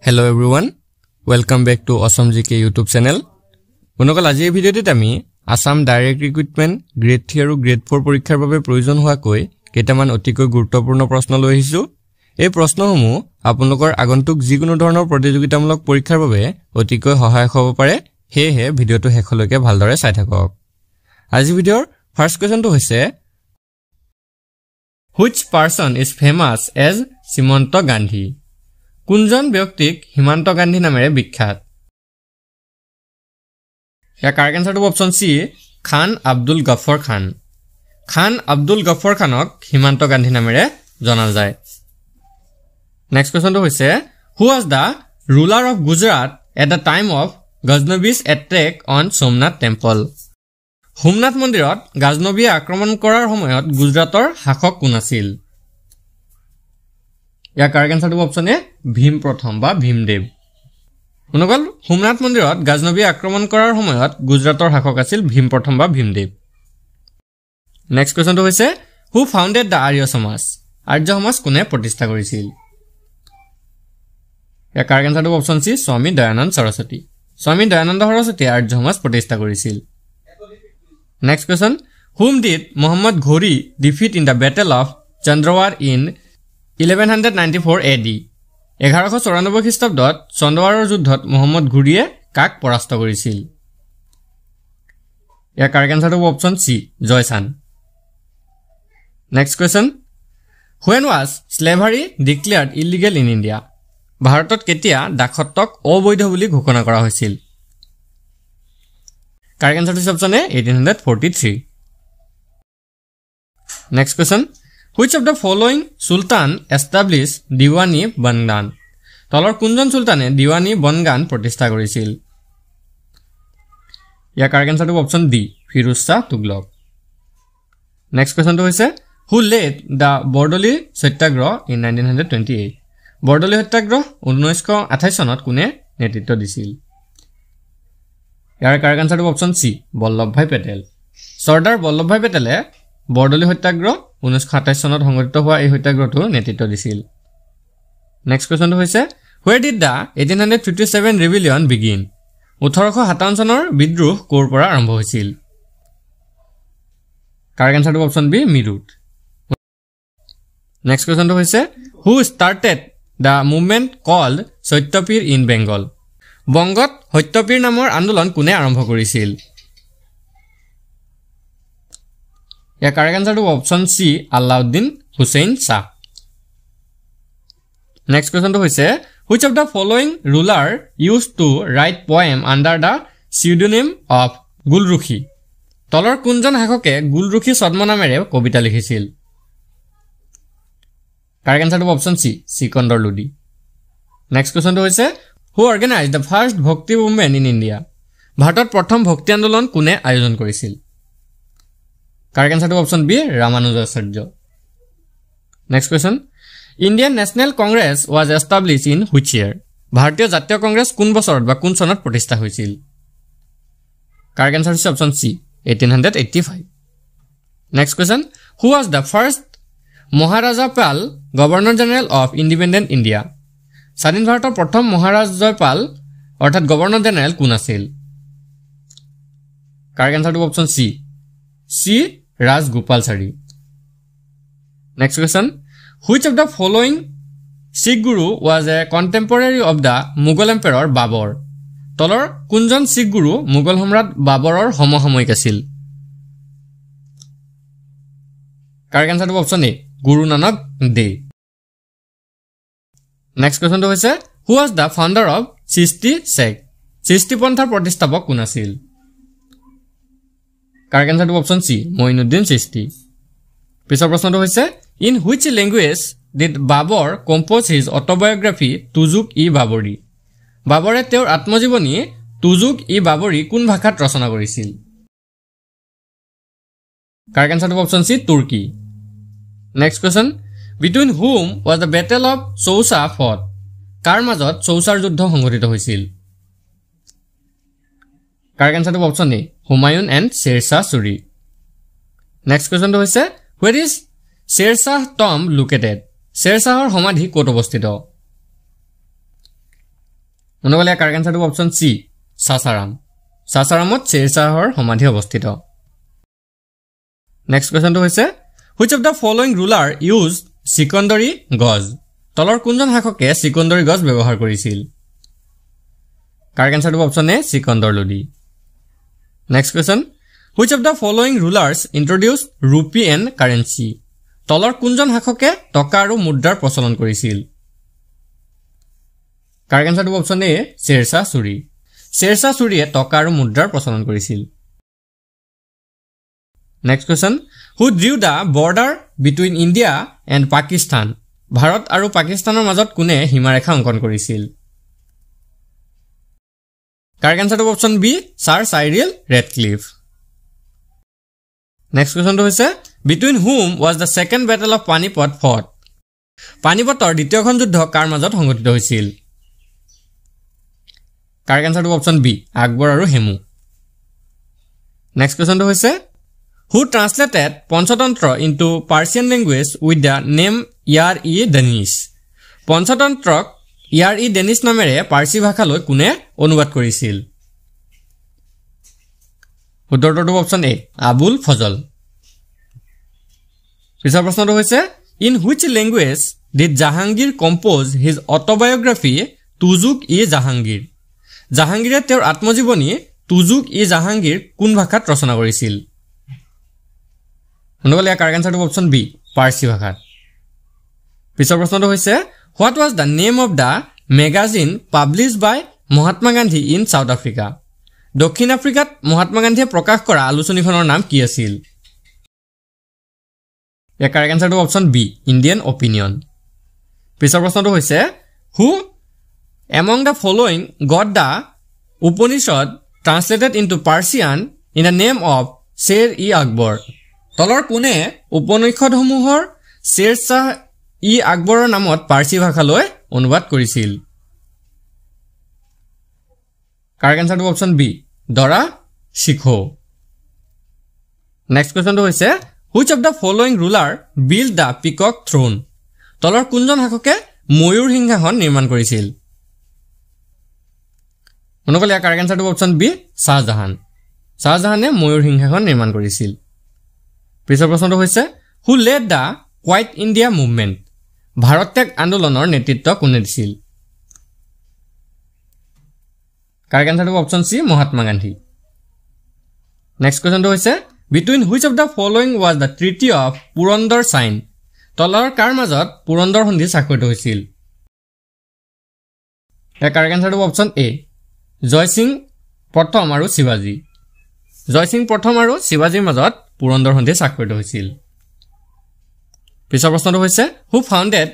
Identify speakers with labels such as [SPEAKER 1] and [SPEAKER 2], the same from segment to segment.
[SPEAKER 1] Hello everyone, welcome back to Awesome GK YouTube channel. Bonokal আজি ভিডিওটিত আমি Assam direct recruitment grade 3 আৰু grade 4 পৰীক্ষাৰ বাবে প্ৰয়োজন হোৱা কৈ কেইটামান অতিকৈ গুৰুত্বপূৰ্ণ প্ৰশ্ন লৈ আহিছো। এই প্ৰশ্নসমূহ আপোনালোকৰ আগন্তুক যিকোনো ধৰণৰ প্ৰতিযোগিতামূলক পৰীক্ষাৰ বাবে অতিকৈ সহায়ক হ'ব পাৰে। হেহে ভিডিওটো শেষলৈকে ভালদৰে চাই থাকক। আজি ভিডিওৰ ফাৰ্স্ট কোৱেশ্চনটো হৈছে Which person is famous as Simanto Gandhi? কোনজন ব্যক্তিক হিমান্ত গান্ধী নামেৰে বিখ্যাত? ইয়াৰ কাৰেক্ট আনসাৰটো অপচন সি খান আব্দুল গফৰ খান। খান আব্দুল গফৰ খানক হিমান্ত গান্ধী নামেৰে জনা যায়। নেক্সট কোৱেশ্চনটো হৈছে Who was the ruler of Gujarat at the time of Ghaznavi's attack on Somnath temple? Somnath মন্দিৰত গাজনবিয়ে আক্ৰমণ কৰাৰ সময়ত গুজৰাটৰ শাসক কোন আছিল? ইয়াৰ কাৰেক্ট আনসাৰটো অপচন এ ভীম প্ৰথম বা ভীমদেৱ। অনুকল সোমনাথ মন্দিৰত গাজনবিয়ে আক্ৰমণ কৰাৰ সময়ত গুজৰাটৰ শাসক আছিল ভীম প্ৰথম বা ভীমদেৱ। নেক্সট কোৱেশ্চনটো হৈছে Who founded the Arya Samaj? আৰ্য সমাজ কোনে প্ৰতিষ্ঠা কৰিছিল? ইয়াৰ কাৰেক্ট আনসাৰটো অপচন সি স্বামী দয়ানন্দ সৰস্বতী। স্বামী দয়ানন্দ সৰস্বতীয়ে আৰ্য সমাজ প্ৰতিষ্ঠা কৰিছিল। Next question, whom did Muhammad Ghori defeat in the Battle of Chandrawar in 1194 AD? 1194 খ্ৰীষ্টাব্দত চন্দ্ৰৱাৰৰ যুদ্ধত মুহাম্মদ ঘুৰিয়ে কাক পৰাস্ত কৰিছিল? ইয়াৰ কাৰেক্ট আনসাৰটো অপচন সি জয়সান। Next question, when was slavery declared illegal in India? ভাৰতত কেতিয়া দাসত্বক অবৈধ বুলি ঘোষণা কৰা হৈছিল? Correct answer is option A 1843. Next question, which of the following sultan established Diwani Bangan? তলৰ কোনজন সুলতানে দিৱানী বনগান প্ৰতিষ্ঠা কৰিছিল? ইয়াৰ কাৰেক্ট আনসাৰটো অপচন ডি ফিৰোজ শাহ তুগলক। নেক্সট কোৱেশ্চনটো হৈছে Who led the Bordoli satyagraha in 1928? বৰদলি সত্যাগ্ৰহ 1928 চনত কোনে নেতৃত্ব দিছিল? ইয়াৰ কাৰেক্ট আনসাৰটো অপচন সি বল্লভভাই পেটেল। চৰ্দাৰ বল্লভভাই পেটেলে বৰদলি সত্যাগ্ৰহ 1928 চনত সংঘটিত হোৱা এই সত্যাগ্ৰহটো নেতৃত্ব দিছিল। নেক্সট কোৱেশ্চনটো হৈছে Where did the 1857 rebellion begin? 1857 চনৰ বিদ্ৰোহ ক'ৰ পৰা আৰম্ভ হৈছিল? কাৰেক্ট আনসাৰটো অপচন বি মিৰুত। নেক্সট কোৱেশ্চনটো হৈছে Who started the movement called সত্যপীৰ in Bengal? বংগত সত্যপীৰ নামৰ আন্দোলন কোনে আৰম্ভ কৰিছিল? ইয়াৰ কাৰেক্ট আনসাৰটো option C Alauddin Hussain Shah. Next কোৱেশ্চনটো হৈছে Which of the following ruler used to write poem under the pseudonym of Gulrukhi? তলৰ কোনজন শাসকে গুলৰুখি ছদ্ম নামেৰে কবিতা লিখিছিল? কাৰেক্ট আনসাৰটো option C Sikandar Lodi. Next কোৱেশ্চনটো হৈছে Who organized the first Bhakti movement in India? ভাৰতত প্ৰথম ভক্তি আন্দোলন কোনে আয়োজন কৰিছিল? কাৰেক্ট আনসাৰটো option B Ramanujacharya. Next question Indian National Congress was established in which year? ভাৰতীয় জাতীয় কংগ্ৰেছ কোন বছৰত বা কোন চনত প্ৰতিষ্ঠা হৈছিল? কাৰেক্ট আনসাৰ হৈছে option C 1885। Next question Who was the first Maharajapal Governor General of Independent India? স্বাধীন ভাৰতৰ প্ৰথম মহাৰাজপাল অৰ্থাৎ গভৰ্ণৰ জেনেৰেল কোন আছিল? কাৰেক্ট আনসাৰটো option C Rajagopalachari. Next question Which of the following Sikh Guru was a contemporary of the Mughal Emperor Babur? তলৰ কোনজন শিখ গুৰু মুঘল সম্ৰাট বাবৰৰ সমসাময়িক আছিল? কাৰেক্ট আনসাৰটো অপচন এ গুৰু নানক দেৱ। নেক্সট কোৱেশ্চনটো হৈছে Who was the founder of Chishti sect? Chishti পন্থাৰ প্ৰতিষ্ঠাপক কোন আছিল? কাৰেক্ট আনসাৰটো অপচন সি মঈনুদ্দিন চিষ্টি। পিছৰ প্ৰশ্নটো হৈছে In which language did Babur compose his autobiography Tuzuk-i-Baburi? বাবৰে তেওঁৰ আত্মজীৱনী Tuzuk-i-Baburi কোন ভাষাত ৰচনা কৰিছিল? কাৰেক্ট আনসাৰটো option C Turki. Next question Between whom was the Battle of Chausa fought? কাৰ মাজত চৌচাৰ যুদ্ধ সংঘটিত হৈছিল? কাৰেক্ট আনসাৰটো option A Humayun and Sher Shah Suri. Next কোৱেশ্চনটো হৈছে Where is Sher Shah tomb located? Sher Shahৰ সমাধি ক'ত অৱস্থিত? অনুগলে কাৰেক্ট আনসাৰটো অপচন সি সাসাৰাম সাসাৰামত শ্বেৰশ্বাহৰ সমাধি অৱস্থিত নেক্সট কোৱেশ্চনটো হৈছে which of the following ruler used secondary গজ তলৰ কোনজন শাসকে secondary গজ ব্যৱহাৰ কৰিছিল কাৰেক্ট আনসাৰটো option A Sikandar Lodi next question which of the following rulers introduced rupee and currency তলৰ কোনজন শাসকে টকা আৰু মুদ্ৰাৰ প্ৰচলন কৰিছিল কাৰেক্ট আনসাৰটো অপচন এ শ্বেৰশ্বাহ সূৰী শ্বেৰশ্বাহ সূৰীয়ে টকা আৰু মুদ্ৰাৰ প্ৰচলন কৰিছিল next question who drew the border between India and Pakistan ভাৰত আৰু পাকিস্তানৰ মাজত কোনে সীমাৰেখা অংকন কৰিছিল কাৰেক্ট আনসাৰটো option B sir Cyril Radcliffe next কোৱেশ্চনটো হৈছে between whom was the second battle of Panipat fought পানিপতৰ দ্বিতীয়খন যুদ্ধ কাৰ মাজত সংঘটিত হৈছিল কাৰেক্ট আনসাৰটো অপচন বি আকবৰ আৰু হেমু নেক্সট কোৱেশ্চনটো হৈছে who translated Panchatantra into Persian language with the name Yar-e-Danish পঞ্চতন্ত্ৰক Yar-e-Danish নামেৰে পাৰ্চী ভাষালৈ কোনে অনুবাদ কৰিছিল উত্তৰটো অপচন এ আবুল ফজল পিছৰ প্ৰশ্নটো হৈছে in which language did Jahangir compose his autobiography Tuzuk-e-Jahangir জাহাঙ্গীৰে তেওঁৰ আত্মজীৱনী Tuzuk-e-Jahangir কোন ভাষাত ৰচনা কৰিছিল অনুগলে কাৰেক্ট আনসাৰটো অপচন বি পাৰ্চী ভাষাত পিছৰ প্ৰশ্নটো হৈছে what was the name of the magazine published by Mahatma Gandhi in South Africa দক্ষিণ আফ্ৰিকাত মহাত্মা গান্ধীয়ে প্ৰকাশ কৰা আলোচনীখনৰ নাম কি আছিল ইয়াৰ কাৰেক্ট আনসাৰটো অপচন বি ইণ্ডিয়ান অপিনিয়ন পিছৰ প্ৰশ্নটো হৈছে who among the following got the Upanishad translated into Persian in the name of Sher-e-Akbar তলৰ কোনে উপনিষদসমূহৰ শ্বেৰশ্বাহ ই আকবৰৰ নামত পাৰ্চী ভাষালৈ অনুবাদ কৰিছিল কাৰেক্ট আনসাৰটো অপচন বি দৰা শিখো নেক্সট কোৱেশ্চনটো হৈছে which of the following ruler built the peacock throne তলৰ কোনজন শাসকে ময়ূৰ সিংহাসন নিৰ্মাণ কৰিছিল অনুকলে কাৰেক্ট আনসাৰটো অপচন বি শাহজাহানে ময়ূৰ সিংহাসন নিৰ্মাণ কৰিছিল পিছৰ প্ৰশ্নটো হৈছে who led the Quiet India movement Bharat ত্যাগ আন্দোলনৰ নেতৃত্ব কোনে দিছিল কাৰেক্ট আনসাৰটো option C Mahatma Gandhi next কোৱেশ্চনটো হৈছে between which of the following was the treaty of Purandar signed তলৰ কাৰ মাজত পুৰন্দৰ সন্ধি স্বাক্ষৰিত হৈছিল ইয়াৰ কাৰেক্ট আনসাৰটো অপচন এ জয় সিং প্ৰথম আৰু শিৱাজী জয় সিং প্ৰথম আৰু শিৱাজীৰ মাজত পুৰন্দৰ সন্ধি স্বাক্ষৰিত হৈছিল পিছৰ প্ৰশ্নটো হৈছে who founded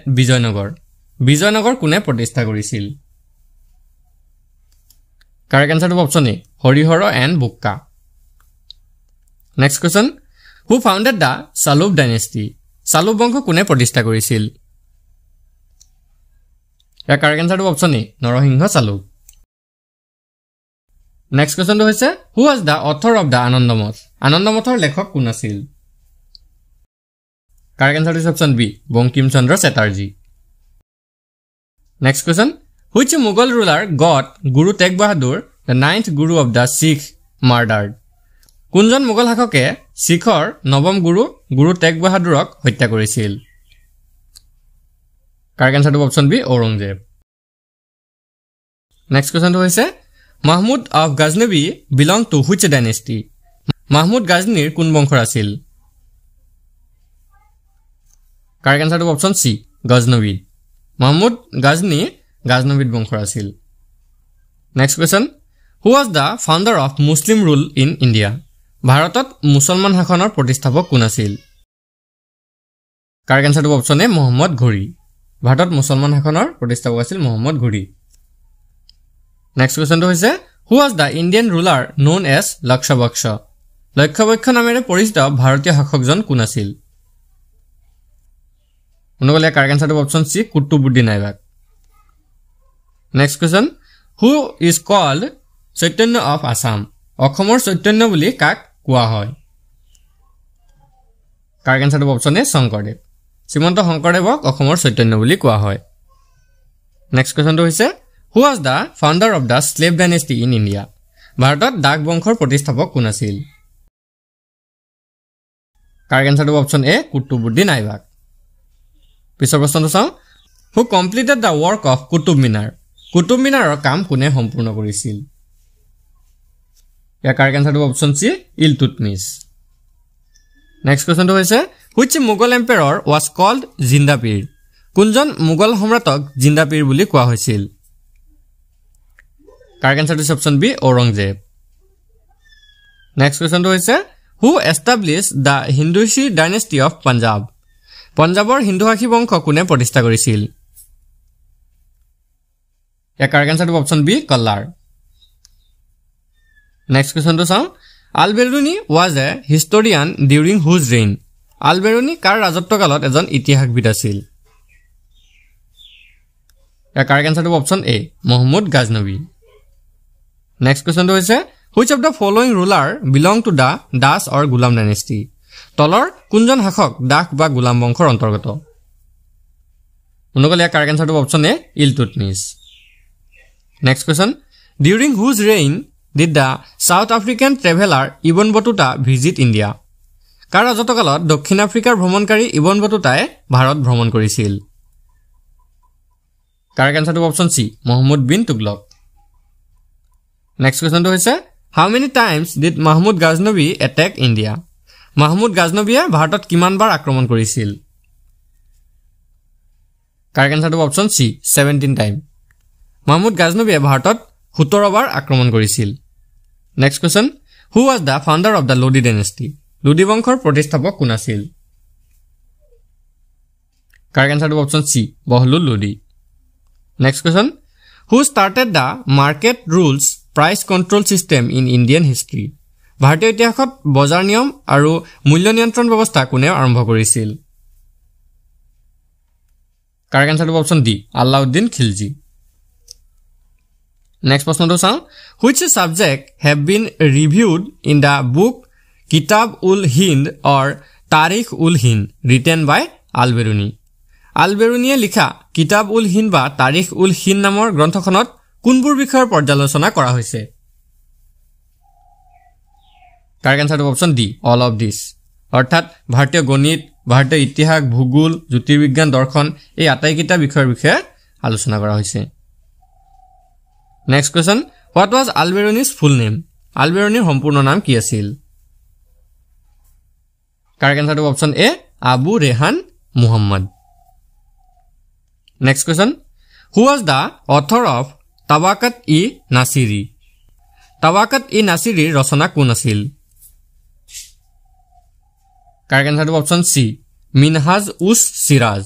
[SPEAKER 1] বিজয়নগৰ কোনে প্ৰতিষ্ঠা কৰিছিল কাৰেক্ট আনসাৰটো option A Harihar and Bukka next question who founded the Salub dynasty Saluva বংশ কোনে প্ৰতিষ্ঠা কৰিছিল ইয়াৰ কাৰেক্ট আনসাৰটো অপচন এ নৰসিংহ চালুব নেক্সট কোৱেশ্চনটো হৈছে who was the author of the আনন্দমঠৰ লেখক কোন আছিল কাৰেক্ট আনসাৰটো option B Bankim Chandra Chatterjee next question which Mughal ruler got Guru Tegh Bahadur the 9th Guru of the Sikh murdered কোনজন মোগল শাসকে শিখৰ নৱম গুৰু তেগ বাহাদুৰক হত্যা কৰিছিল কাৰেক্ট আনসাৰটো অপচন বি ঔৰংজেব নেক্সট কোৱেশ্চনটো হৈছে Mahmud of Ghaznavi belong to which dynasty Mahmud গাজনীৰ কোন বংশৰ আছিল কাৰেক্ট আনসাৰটো অপচন সি গজনবী মাহমুদ গাজনবীত বংশৰ আছিল next question who was the founder of Muslim rule in India ভাৰতত মুছলমান শাসনৰ প্ৰতিষ্ঠাপক কোন আছিল কাৰেক্ট আনসাৰটো অপচন এ মোহাম্মদ ঘোৰী ভাৰতত মুছলমান শাসনৰ প্ৰতিষ্ঠাপক আছিল মোহাম্মদ ঘোৰী নেক্সট কোৱেশ্চনটো হৈছে who was the Indian ruler known as Lakhbakhsh নামেৰে পৰিচিত ভাৰতীয় শাসকজন কোন আছিল অনুগলে কাৰেক্ট আনসাৰটো option C Qutbuddin Aibak next question who is called Chaitanya of Assam অসমৰ চৈতন্য বুলি কাক কোৱা হয় কাৰেক্ট আনসাৰটো অপচন এ শংকৰদেৱ শ্ৰীমন্ত শংকৰদেৱক অসমৰ চৈতন্য বুলি কোৱা হয় নেক্সট কোৱেশ্চনটো হৈছে Who was the founder of the slave dynasty in India? ভাৰতত ডাক বংশৰ প্ৰতিষ্ঠাপক কোন আছিল? Correct answer to option A, Qutbuddin Aibak. পিছৰ প্ৰশ্নটো চাওঁ. Who completed the work of Qutub Minar? Qutub মিনাৰৰ কাম কোনে সম্পূৰ্ণ কৰিছিল? ইয়াৰ correct answer to option C, Iltutmish. Next question to হৈছে which Mughal emperor was called Jindapir? কোনজন মুঘল সম্ৰাটক জিন্দাপীৰ বুলি কোৱা হৈছিল? Correct answer to option B, Aurangzeb. Next question to হৈছে who established the Hindushi dynasty of Punjab? Punjabৰ হিন্দুশাসী বংশ কোনে প্ৰতিষ্ঠা কৰিছিল? ইয়াৰ correct answer to option B, Kallar. Next question to চাওঁ. Al-Biruni was a historian during whose reign? Al-Biruni কাৰ ৰাজত্বকালত এজন ইতিহাসবিদ আছিল? ইয়াৰ correct answer to option A, Muhammad Ghaznavi. Next question to হৈছে which of the following ruler belong to the Das or Gulam dynasty? তলৰ কোনজন শাসক দাস বা গুলাম বংশৰ অন্তৰ্গত? অনুকল ইয়াৰ correct answer to option A, Iltutmish. Next question, during whose reign did the South African traveler Ibn Battuta visit India? কাৰ ৰাজত্বকালত দক্ষিণ আফ্ৰিকাৰ ভ্ৰমণকাৰী ইবন বটুতাই ভাৰত ভ্ৰমণ কৰিছিল? Correct answer to option C, Muhammad bin Tughlaq. Next question to হৈছে how many times did Mahmud Ghaznavi attack India? Mahmud Ghaznaviয়ে ভাৰতত কিমান বাৰ আক্ৰমণ কৰিছিল? Correct answer to option C, 17 time. Mahmud Ghaznaviয়ে ভাৰতত 17 বাৰ আক্ৰমণ কৰিছিল. Next question, who was the founder of the Lodi dynasty? Lodi বংশৰ প্ৰতিষ্ঠাপক কোন আছিল? Correct answer to option C, Bahlul Lodi. Next question, who started the market rules price control system in Indian history? ভাৰতীয় ইতিহাসত বজাৰ নিয়ম আৰু মূল্য নিয়ন্ত্ৰণ ব্যৱস্থা কোনে আৰম্ভ কৰিছিল? Correct answer to option D, Alauddin Khilji. Next প্ৰশ্নটো চাওঁ. Which subject have been reviewed in the book Kitab-ul-Hind or Tarikh-ul-Hind written by Al-Biruni? Al-Biruniয়ে লিখা Kitab-ul-Hind বা Tarikh-ul-Hind নামৰ গ্ৰন্থখনত কোনবোৰ বিষয়ৰ পৰ্যালোচনা কৰা হৈছে? Correct answer to option D, all of this. অৰ্থাৎ ভাৰতীয় গণিত, ভাৰতীয় ইতিহাস, ভূগোল, জ্যোতিৰ্বিজ্ঞান, দৰ্শন এই আটাইকেইটা বিষয়ৰ বিষয়ে আলোচনা কৰা হৈছে. Next question, what was Al-Biruni's full name? Al-Biruniৰ সম্পূৰ্ণ নাম কি আছিল? Correct answer to option A, Abu Rehan Muhammad. Next question, who was the author of Tabaqat-i-Nasiri? Tabaqat-i-Nasiri ৰচনা কোন আছিল? Correct answer to option C, Minhaj-us-Siraj.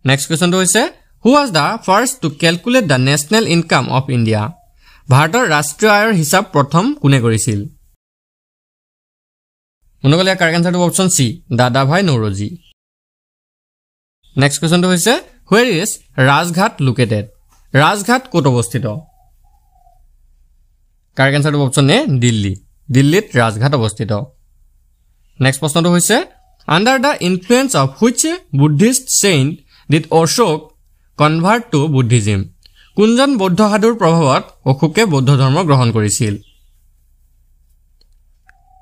[SPEAKER 1] Next question to হৈছে who was the first to calculate the national income of India? ভাৰতৰ ৰাষ্ট্ৰীয় আয়ৰ হিচাপ প্ৰথম কোনে কৰিছিল? অনুকল ইয়াৰ correct answer to option C, দাদাভাই নৌৰোজী. Next question to হৈছে where is Rajghat located? Rajghat ক'ত অৱস্থিত? Correct answer to option A, Delhi. দিল্লীত ৰাজঘাট অৱস্থিত. Next প্ৰশ্নটো হৈছে under the influence of which Buddhist saint did Ashok convert to Buddhism? কোনজন বৌদ্ধ সাধুৰ প্ৰভাৱত অশোকে বৌদ্ধ ধৰ্ম গ্ৰহণ কৰিছিল?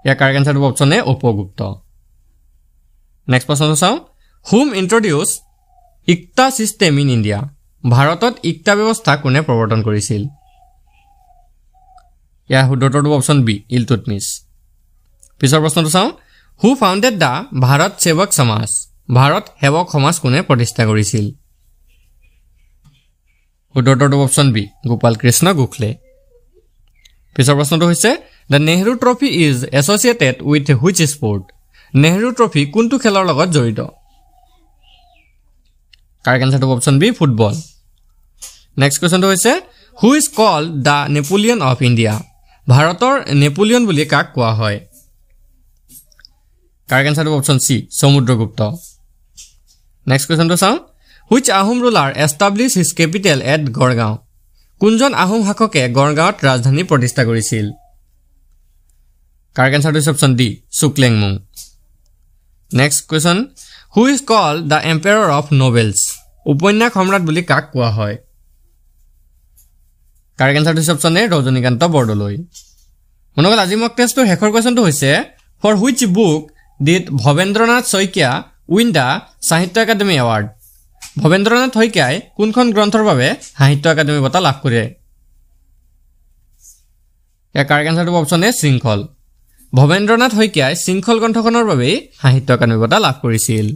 [SPEAKER 1] ইয়াৰ correct answer to option A, Upagupta. Next প্ৰশ্নটো চাওঁ whom introduced Ikta system in India? ভাৰতত ইকতা ব্যৱস্থা কোনে প্ৰৱৰ্তন কৰিছিল? ইয়াৰ শুদ্ধটো option B, ইলতুৎমিছ. পিছৰ প্ৰশ্নটো চাওঁ who founded the Bharat Sevak Samaj? Bharat সেৱক সমাজ কোনে প্ৰতিষ্ঠা কৰিছিল? শুদ্ধটো option B, গোপাল কৃষ্ণ গোখলে. পিছৰ প্ৰশ্নটো হৈছে the Nehru Trophy is associated with which sport? Nehru Trophy কোনটো খেলৰ লগত জড়িত? Correct answer to option B, football. Next question to হৈছে who is called the Napoleon of India? ভাৰতৰ নেপোলিয়ন বুলি কাক কোৱা হয়? Correct answer to option C, Samudragupta. Next question to চাওঁ which Ahom ruler established his capital at Gorgaon? কোনজন আহোম শাসকে গড়গাঁৱত ৰাজধানী প্ৰতিষ্ঠা কৰিছিল? Correct answer to option D, Suklengmung. Next question, who is called the emperor of novels? উপন্যাস সম্ৰাট বুলি কাক কোৱা হয়? কাৰেক্ট এনসাৰটো হৈছে অপচন এ ৰজনীকান্ত বৰদলৈ মনগল আজি মক টেষ্টৰ শেষৰ কোৱেশ্চনটো হৈছে for which book did Bhabendranath Saikia win the Sahitya Akademi award Bhabendranath শইকীয়াই কোনখন গ্ৰন্থৰ বাবে সাহিত্য একাডেমি বঁটা লাভ কৰে ইয়াৰ কাৰেক্ট এনসাৰটো অপচন এ শৃংখল ভৱেন্দ্ৰনাথ শইকীয়াই শৃংখল গ্ৰন্থখনৰ বাবে সাহিত্য একাডেমি বঁটা লাভ কৰিছিল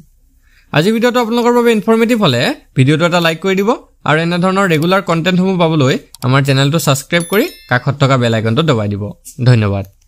[SPEAKER 1] আজি ভিডিঅ'টো আপোনালোকৰ বাবে ইনফৰমেটিভ হলে ভিডিঅ'টো এটা লাইক কৰি দিব আৰু এনে ধৰণৰ ৰেগুলাৰ কন্টেন্টসমূহ পাবলৈ আমাৰ চেনেলটো সাবস্ক্ৰাইব কৰি কাষত থকা বেল আইকনটো দবাই দিব ধন্যবাদ